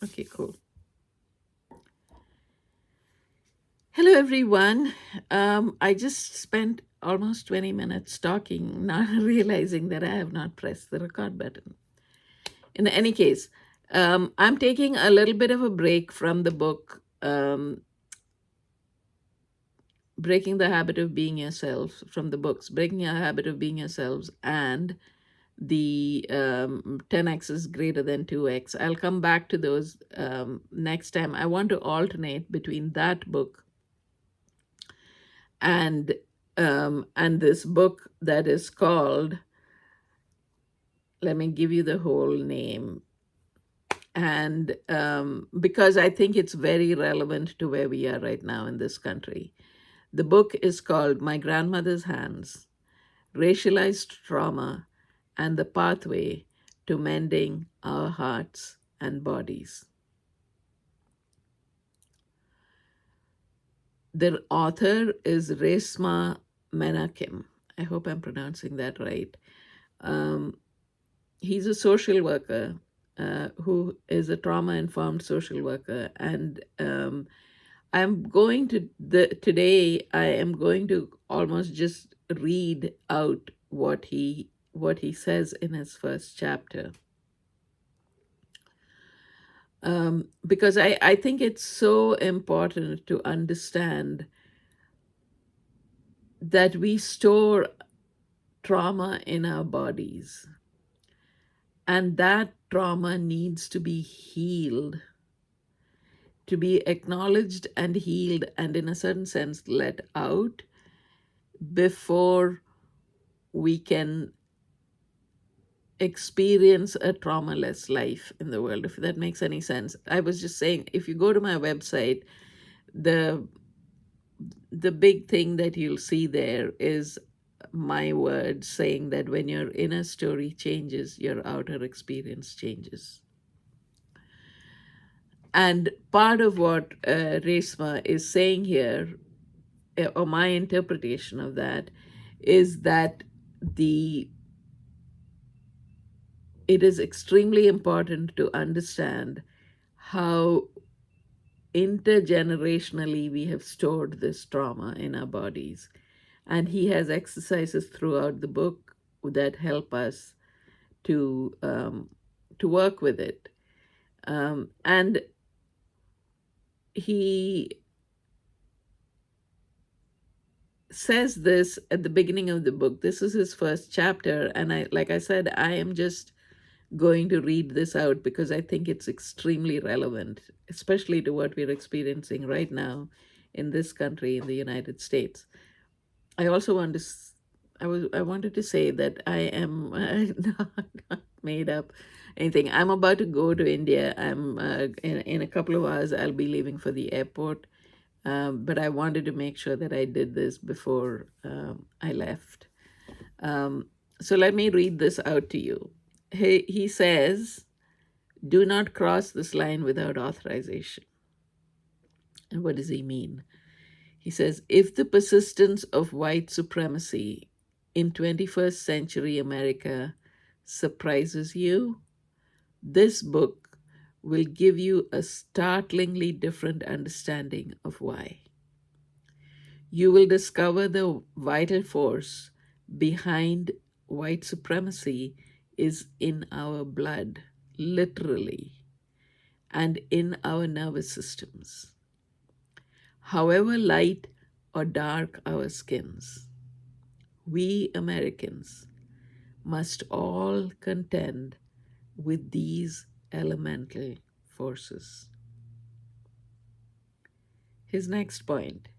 Okay, cool. Hello, everyone. I just spent almost 20 minutes talking, not realizing that I have not pressed the record button. In any case, I'm taking a little bit of a break from the book, Breaking the Habit of Being Yourself, from the books, Breaking a Habit of Being Yourselves, and the 10x is greater than 2x. I'll come back to those next time. I want to alternate between that book and this book that is called, let me give you the whole name, and because I think it's very relevant to where we are right now in this country. The book is called My Grandmother's Hands: Racialized Trauma and the Pathway to Mending Our Hearts and Bodies. The author is Resmaa Menakem. I hope I'm pronouncing that right. Um, he's a social worker who is a trauma-informed social worker, and I'm going to today. I am going to almost just read out what he says in his first chapter, because I think it's so important to understand that we store trauma in our bodies, and that trauma needs to be healed, to be acknowledged and healed, and in a certain sense let out before we can experience a traumaless life in the world, if that makes any sense. I was just saying, if you go to my website, the the big thing that you'll see there is my words saying that when your inner story changes, your outer experience changes. And part of what Resma is saying here, or my interpretation of that, is that the it is extremely important to understand how intergenerationally we have stored this trauma in our bodies. And he has exercises throughout the book that help us to work with it. And he says this at the beginning of the book. This is his first chapter, and like I said, I am just going to read this out because I think it's extremely relevant, especially to what we're experiencing right now in this country, in the United States. I also want to I wanted to say that I am not made up anything. I'm about to go to India. I'm in a couple of hours. I'll be leaving for the airport, but I wanted to make sure that I did this before I left. So let me read this out to you. He says, "Do not cross this line without authorization." And what does he mean? He says, if the persistence of white supremacy in 21st century America surprises you, this book will give you a startlingly different understanding of why. You will discover the vital force behind white supremacy is in our blood, literally, and in our nervous systems. However light or dark our skins, we Americans must all contend with these elemental forces. His next point: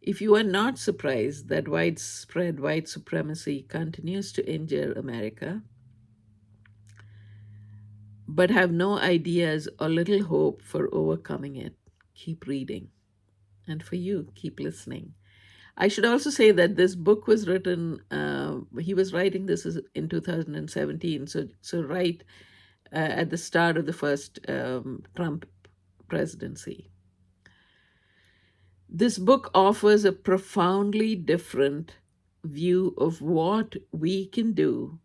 if you are not surprised that widespread white supremacy continues to injure America, but have no ideas or little hope for overcoming it, keep reading. And for you, keep listening. I should also say that this book was written, he was writing this in 2017, so right at the start of the first Trump presidency. This book offers a profoundly different view of what we can do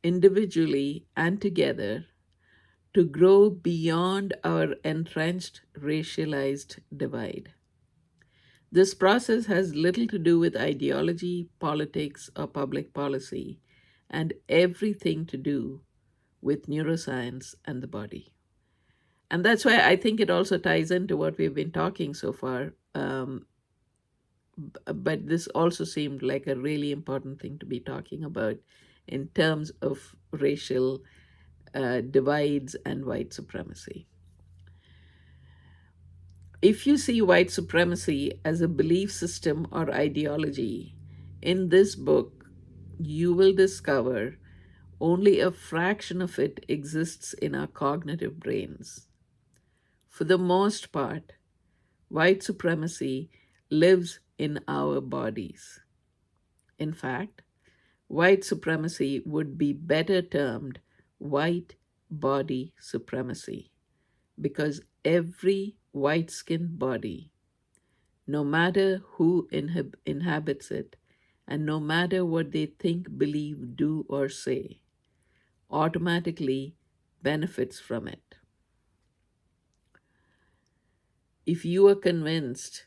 individually and together to grow beyond our entrenched racialized divide. This process has little to do with ideology, politics, or public policy, and everything to do with neuroscience and the body. And that's why I think it also ties into what we've been talking so far. But this also seemed like a really important thing to be talking about in terms of racial divides and white supremacy. If you see white supremacy as a belief system or ideology, in this book, you will discover only a fraction of it exists in our cognitive brains. For the most part, white supremacy lives in our bodies. In fact, white supremacy would be better termed white body supremacy because every white skinned body, no matter who inhabits it, and no matter what they think, believe, do, or say, automatically benefits from it. If you are convinced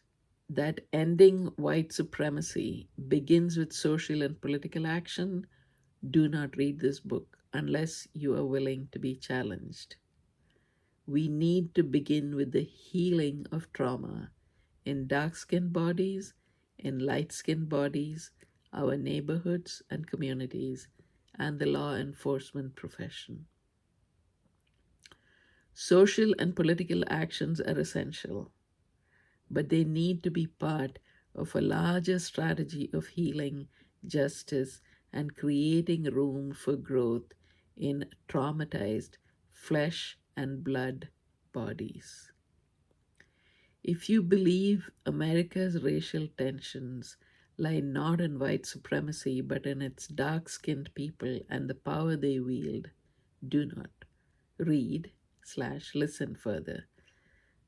that ending white supremacy begins with social and political action, do not read this book unless you are willing to be challenged. We need to begin with the healing of trauma in dark skinned bodies, in light skinned bodies, our neighborhoods and communities, and the law enforcement profession. Social and political actions are essential, but they need to be part of a larger strategy of healing, justice, and creating room for growth in traumatized flesh and blood bodies. If you believe America's racial tensions lie not in white supremacy but in its dark skinned people and the power they wield, do not read/listen further.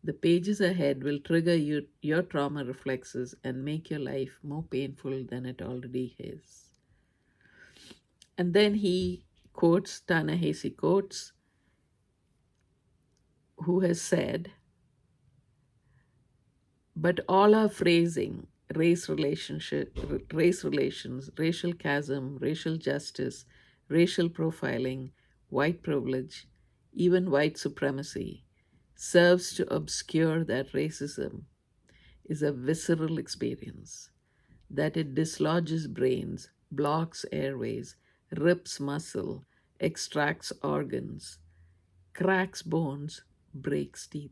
The pages ahead will trigger your trauma reflexes and make your life more painful than it already is. And then he quotes Ta-Nehisi Coates, who has said, but all our phrasing, race relations, racial chasm, racial justice, racial profiling, white privilege, even white supremacy, serves to obscure that racism is a visceral experience, that it dislodges brains, blocks airways, rips muscle, extracts organs, cracks bones, breaks teeth.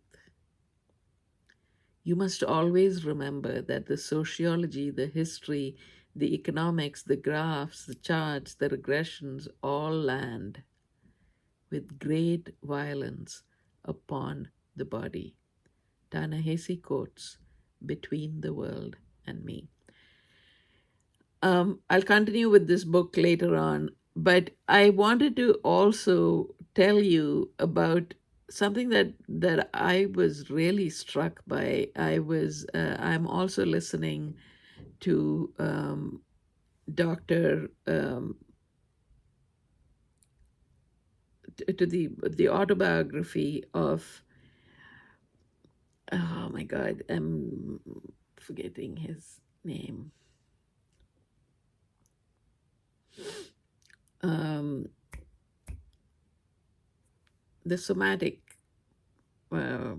You must always remember that the sociology, the history, the economics, the graphs, the charts, the regressions all land with great violence upon the body. Ta-Nehisi quotes, Between the World and Me. I'll continue with this book later on, but I wanted to also tell you about something that I was really struck by. I'm also listening to Doctor to the autobiography of, oh my God, I'm forgetting his name. Um, the somatic uh,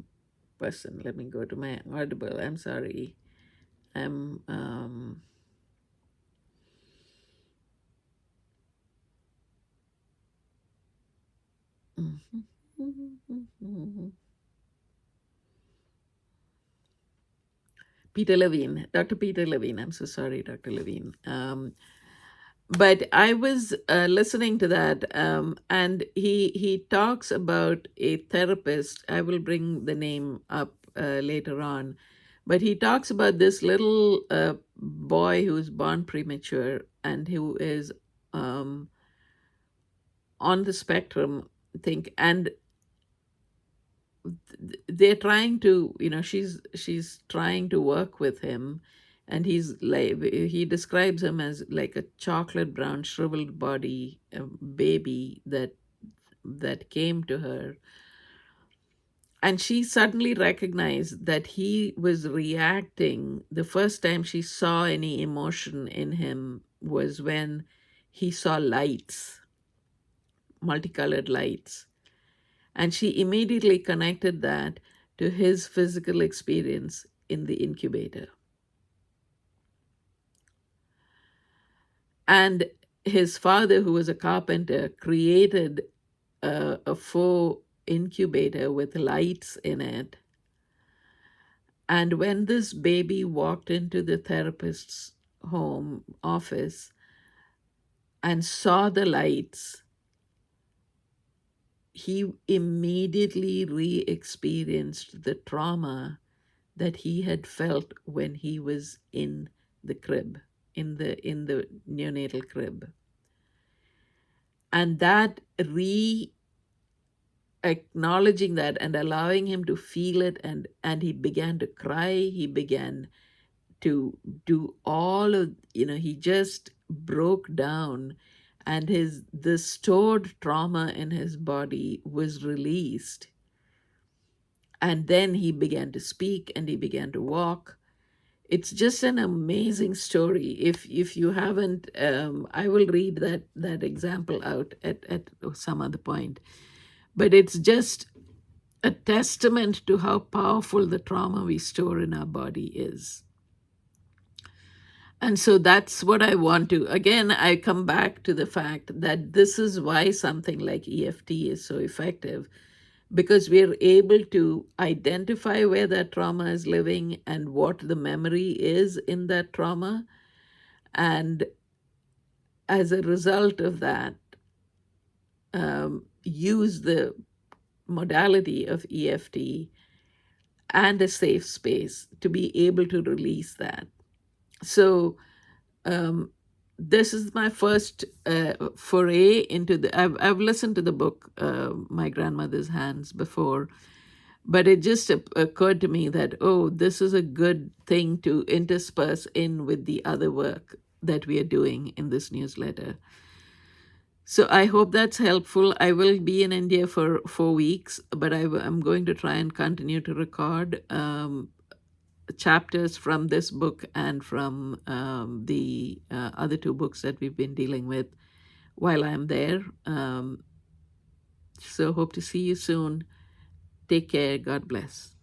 person. Let me go to my Audible. I'm sorry. I'm Peter Levine, Dr. Peter Levine. I'm so sorry, Dr. Levine. But I was listening to that, and he talks about a therapist. I will bring the name up later on, but he talks about this little boy who is born premature and who is on the spectrum. Think and they're trying to, she's trying to work with him, and he describes him as like a chocolate brown shriveled body baby that that came to her, and she suddenly recognized that he was reacting. The first time she saw any emotion in him was when he saw lights, multicolored lights. And she immediately connected that to his physical experience in the incubator. And his father, who was a carpenter, created a faux incubator with lights in it. And when this baby walked into the therapist's home office and saw the lights, he immediately re experienced the trauma that he had felt when he was in the crib, in the neonatal crib. And that re acknowledging that and allowing him to feel it, and he began to cry, he began to do all of, he just broke down, and his the stored trauma in his body was released. And then he began to speak and he began to walk. It's just an amazing story. If you haven't, I will read that example out at some other point. But it's just a testament to how powerful the trauma we store in our body is. And so that's what I want to, again, I come back to the fact that this is why something like EFT is so effective, because we're able to identify where that trauma is living and what the memory is in that trauma. And as a result of that, use the modality of EFT and a safe space to be able to release that. So this is my first foray into the. I've listened to the book My Grandmother's Hands before, but it just occurred to me that, oh, this is a good thing to intersperse in with the other work that we are doing in this newsletter. So I hope that's helpful. I will be in India for 4 weeks, but I'm going to try and continue to record chapters from this book and from the other two books that we've been dealing with while I'm there. So hope to see you soon. Take care. God bless.